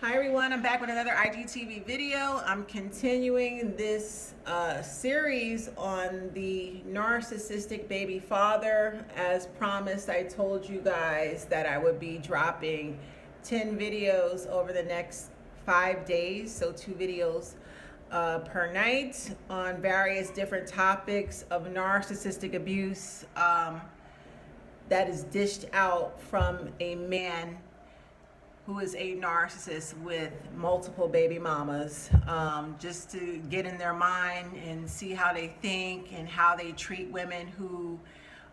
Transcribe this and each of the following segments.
Hi everyone, I'm back with another IGTV video. I'm continuing this series on the narcissistic baby father. As promised, I told you guys that I would be dropping 10 videos over the next 5 days, so 2 videos per night on various different topics of narcissistic abuse that is dished out from a man who is a narcissist with multiple baby mamas, just to get in their mind and see how they think and how they treat women who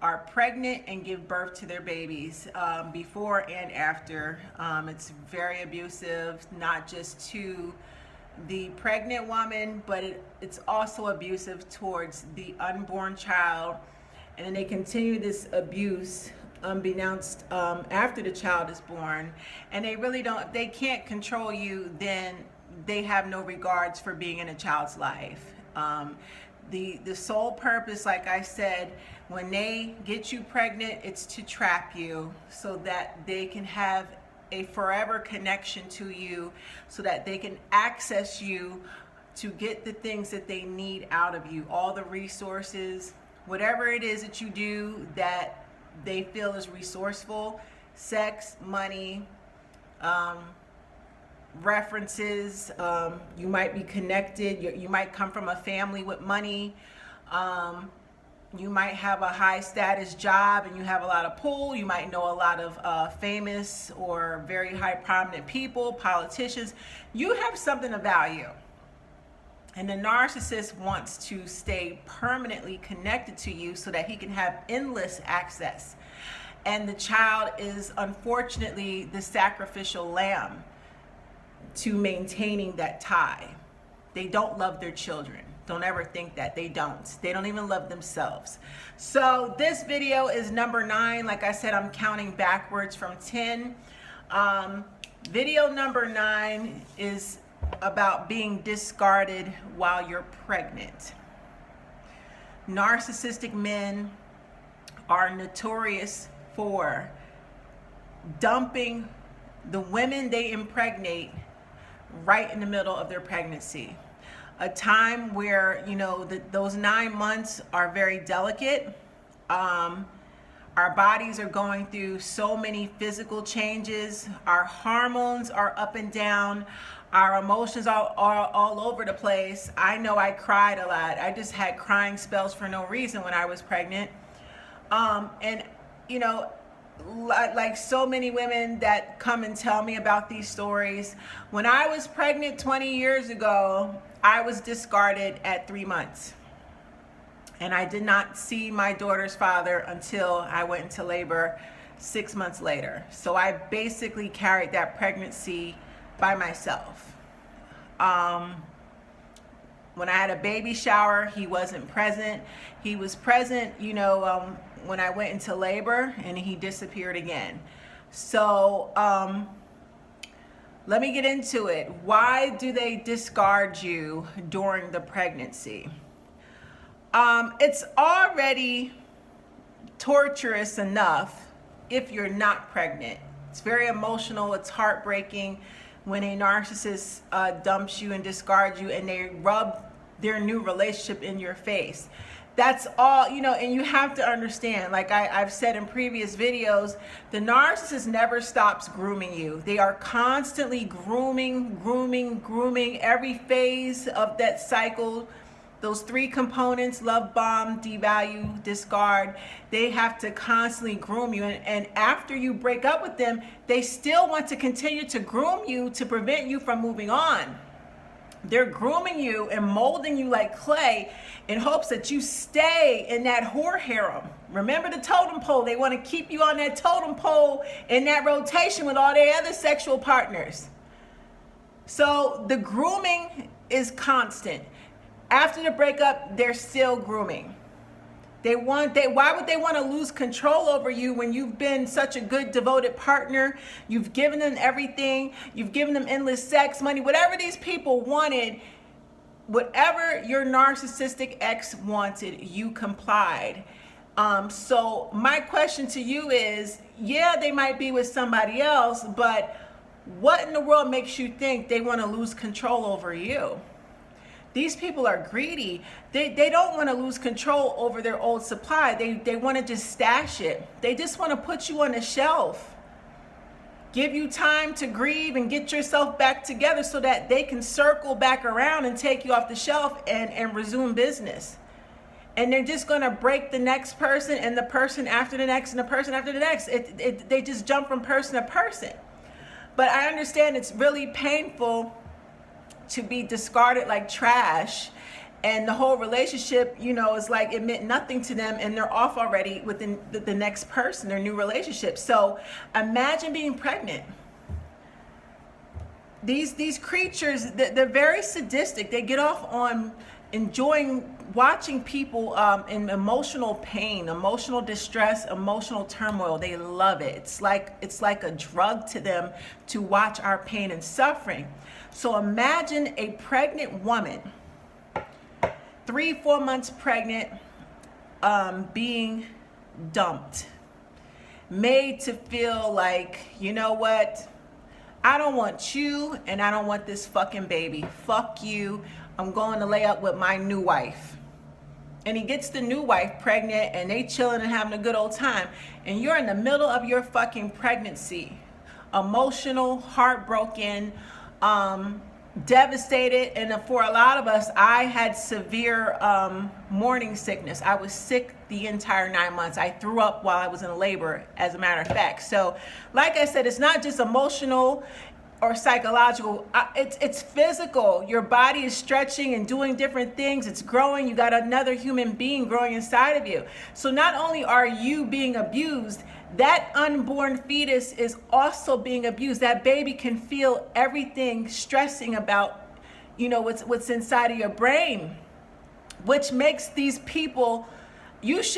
are pregnant and give birth to their babies, before and after. It's very abusive, not just to the pregnant woman, but it's also abusive towards the unborn child. And then they continue this abuse unbeknownst after the child is born, and they really don't, if they can't control you, then they have no regards for being in a child's life. The sole purpose, like I said, when they get you pregnant, it's to trap you so that they can have a forever connection to you, so that they can access you to get the things that they need out of you, all the resources, whatever it is that you do that they feel is resourceful: sex, money, references. You might be connected. You might come from a family with money. You might have a high status job and you have a lot of pull. You might know a lot of famous or very high prominent people, politicians. You have something of value. And the narcissist wants to stay permanently connected to you so that he can have endless access. And the child is unfortunately the sacrificial lamb to maintaining that tie. They don't love their children. Don't ever think that. They don't. They don't even love themselves. So this video is number 9. Like I said, I'm counting backwards from 10. Video number 9 is about being discarded while you're pregnant. Narcissistic men are notorious for dumping the women they impregnate right in the middle of their pregnancy. A time where, you know, those 9 months are very delicate. Our bodies are going through so many physical changes. Our hormones are up and down. Our emotions are all over the place. I know I cried a lot. I just had crying spells for no reason when I was pregnant. And, you know, like so many women that come and tell me about these stories, when I was pregnant 20 years ago, I was discarded at 3 months. And I did not see my daughter's father until I went into labor 6 months later. So I basically carried that pregnancy by myself. When I had a baby shower, he wasn't present. He was present, you know, when I went into labor, and he disappeared again. So let me get into it. Why do they discard you during the pregnancy? It's already torturous enough if you're not pregnant. It's very emotional. It's heartbreaking when a narcissist dumps you and discards you, and they rub their new relationship in your face. That's all, you know. And you have to understand, like I've said in previous videos, the narcissist never stops grooming you. They are constantly grooming every phase of that cycle. Those 3 components: love bomb, devalue, discard. They have to constantly groom you. And after you break up with them, they still want to continue to groom you to prevent you from moving on. They're grooming you and molding you like clay in hopes that you stay in that whore harem. Remember the totem pole. They want to keep you on that totem pole in that rotation with all their other sexual partners. So the grooming is constant. After the breakup, they're still grooming. Why would they want to lose control over you when you've been such a good, devoted partner? You've given them everything. You've given them endless sex, money, whatever these people wanted. Whatever your narcissistic ex wanted, you complied. So my question to you is, yeah, they might be with somebody else, but What in the world makes you think they want to lose control over you? These people are greedy. They don't want to lose control over their old supply. They want to just stash it. They just want to put you on the shelf. Give you time to grieve and get yourself back together so that they can circle back around and take you off the shelf and resume business. And they're just going to break the next person and the person after the next and the person after the next. They just jump from person to person. But I understand it's really painful to be discarded like trash, and the whole relationship, is like it meant nothing to them, and they're off already within the next person, their new relationship. So imagine being pregnant. These creatures, they're very sadistic. They get off on enjoying watching people in emotional pain, emotional distress, emotional turmoil. They love it. It's like a drug to them to watch our pain and suffering. So imagine a pregnant woman, 3-4 months pregnant, being dumped, made to feel like, you know what? I don't want you, and I don't want this fucking baby. Fuck you. I'm going to lay up with my new wife. And he gets the new wife pregnant, and they chilling and having a good old time. And you're in the middle of your fucking pregnancy, emotional, heartbroken, devastated. And for a lot of us, I had severe morning sickness. I was sick the entire 9 months. I threw up while I was in labor, as a matter of fact. So like I said, it's not just emotional or psychological, it's physical. Your body is stretching and doing different things. It's growing. You got another human being growing inside of you. So not only are you being abused, that unborn fetus is also being abused. That baby can feel everything stressing about, what's inside of your brain, which makes these people, this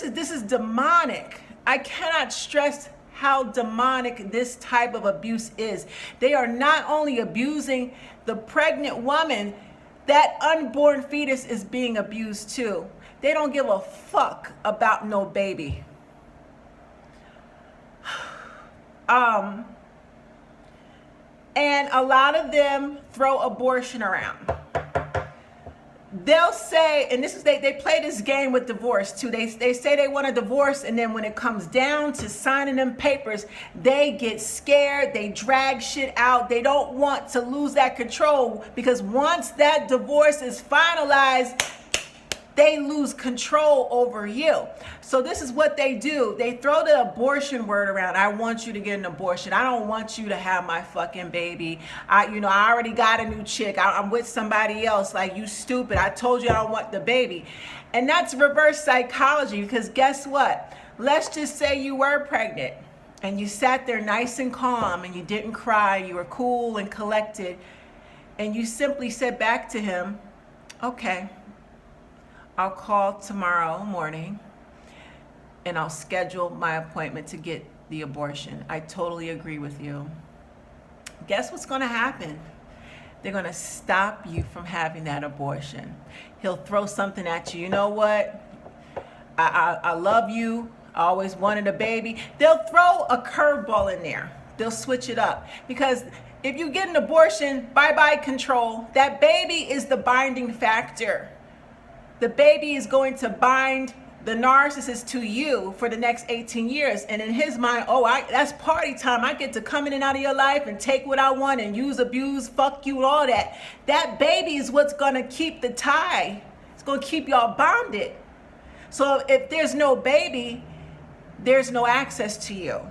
is demonic. I cannot stress how demonic this type of abuse is. They are not only abusing the pregnant woman, that unborn fetus is being abused too. They don't give a fuck about no baby. And a lot of them throw abortion around. They'll say, and they play this game with divorce too. They say they want a divorce, and then when it comes down to signing them papers, they get scared. They drag shit out. They don't want to lose that control, because once that divorce is finalized, they lose control over you. So this is what they do. They throw the abortion word around. I want you to get an abortion. I don't want you to have my fucking baby. I already got a new chick. I'm with somebody else. Like, you stupid. I told you I don't want the baby. And that's reverse psychology, because guess what? Let's just say you were pregnant and you sat there nice and calm and you didn't cry. You were cool and collected. And you simply said back to him, okay, I'll call tomorrow morning and I'll schedule my appointment to get the abortion. I totally agree with you. Guess what's going to happen? They're going to stop you from having that abortion. He'll throw something at you. You know what? I love you. I always wanted a baby. They'll throw a curveball in there. They'll switch it up. Because if you get an abortion, bye-bye control. That baby is the binding factor. The baby is going to bind the narcissist to you for the next 18 years. And in his mind, that's party time. I get to come in and out of your life and take what I want and use, abuse, fuck you, and all that. That baby is what's going to keep the tie. It's going to keep y'all bonded. So if there's no baby, there's no access to you.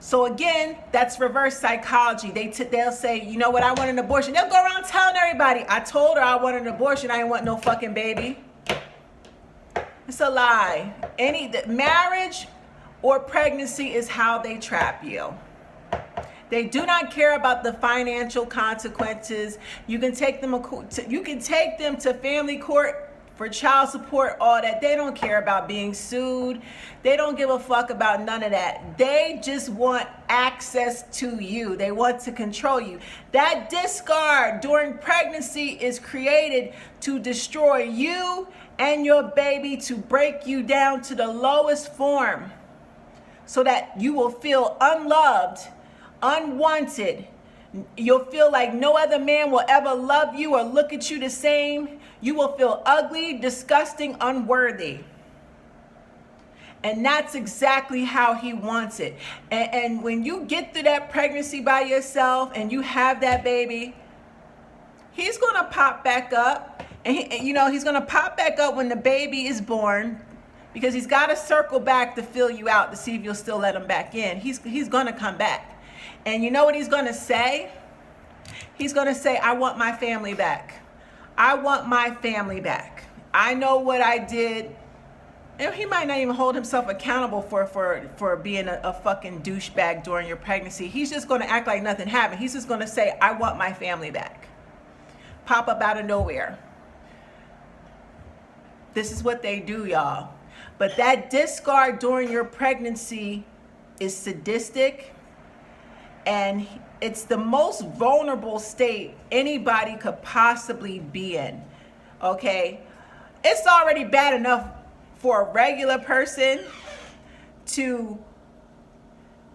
So again, that's reverse psychology. They'll say, you know what, I want an abortion. They'll go around telling everybody, I told her I wanted an abortion. I didn't want no fucking baby. It's a lie. Marriage or pregnancy is how they trap you. They do not care about the financial consequences. You can take them to family court for child support, all that. They don't care about being sued. They don't give a fuck about none of that. They just want access to you. They want to control you. That discard during pregnancy is created to destroy you and your baby, to break you down to the lowest form so that you will feel unloved, unwanted. You'll feel like no other man will ever love you or look at you the same. You will feel ugly, disgusting, unworthy. And that's exactly how he wants it. And when you get through that pregnancy by yourself and you have that baby, he's going to pop back up. And he's going to pop back up when the baby is born, because he's got to circle back to fill you out to see if you'll still let him back in. He's going to come back. And you know what he's going to say? He's going to say, I want my family back. I want my family back. I know what I did. And he might not even hold himself accountable for being a fucking douchebag during your pregnancy. He's just going to act like nothing happened. He's just going to say, I want my family back. Pop up out of nowhere. This is what they do, y'all. But that discard during your pregnancy is sadistic, and it's the most vulnerable state anybody could possibly be in. Okay? It's already bad enough for a regular person to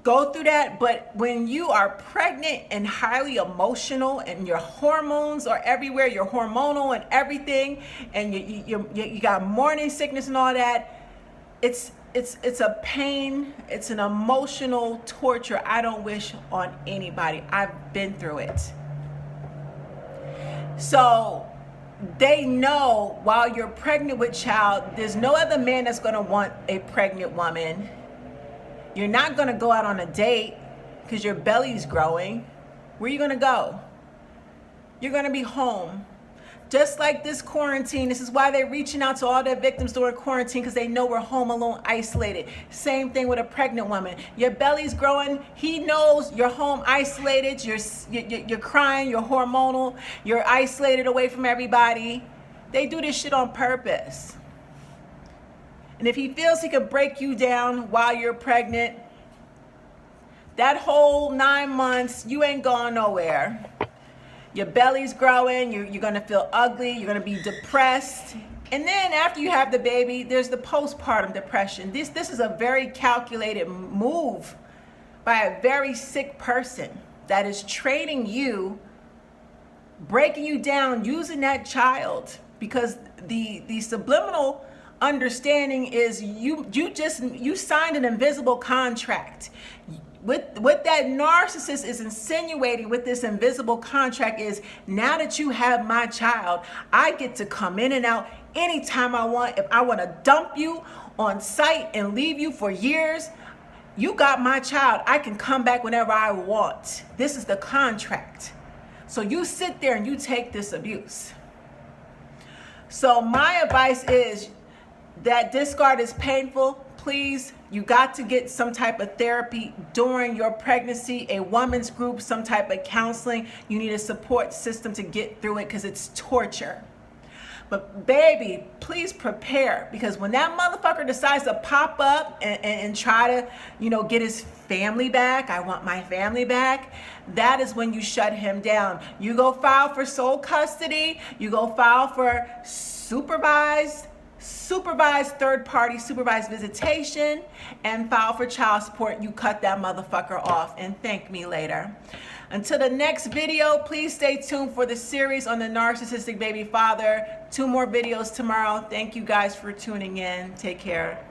go through that, but when you are pregnant and highly emotional and your hormones are everywhere, you're hormonal and everything, and you got morning sickness and all that, it's a pain, it's an emotional torture I don't wish on anybody. I've been through it. So they know while you're pregnant with child, there's no other man that's going to want a pregnant woman. You're not going to go out on a date because your belly's growing. Where are you going to go? You're going to be home. Just like this quarantine, this is why they're reaching out to all their victims during quarantine, because they know we're home alone, isolated. Same thing with a pregnant woman. Your belly's growing. He knows you're home isolated. You're crying. You're hormonal. You're isolated away from everybody. They do this shit on purpose. And if he feels he can break you down while you're pregnant, that whole 9 months, you ain't going nowhere. Your belly's growing, you're going to feel ugly, you're going to be depressed. And then after you have the baby, there's the postpartum depression. This is a very calculated move by a very sick person that is training you, breaking you down, using that child, because the subliminal understanding is you signed an invisible contract. What that narcissist is insinuating with this invisible contract is, now that you have my child, I get to come in and out anytime I want. If I want to dump you on site and leave you for years, you got my child. I can come back whenever I want. This is the contract. So you sit there and you take this abuse. So my advice is that discard is painful. Please, you got to get some type of therapy during your pregnancy, a woman's group, some type of counseling. You need a support system to get through it, because it's torture. But baby, please prepare, because when that motherfucker decides to pop up and try to, get his family back, I want my family back, that is when you shut him down. You go file for sole custody, you go file for supervised third-party supervised visitation, and file for child support. You cut that motherfucker off and thank me later. Until the next video, please stay tuned for the series on the narcissistic baby father. 2 more videos tomorrow. Thank you guys for tuning in. Take care.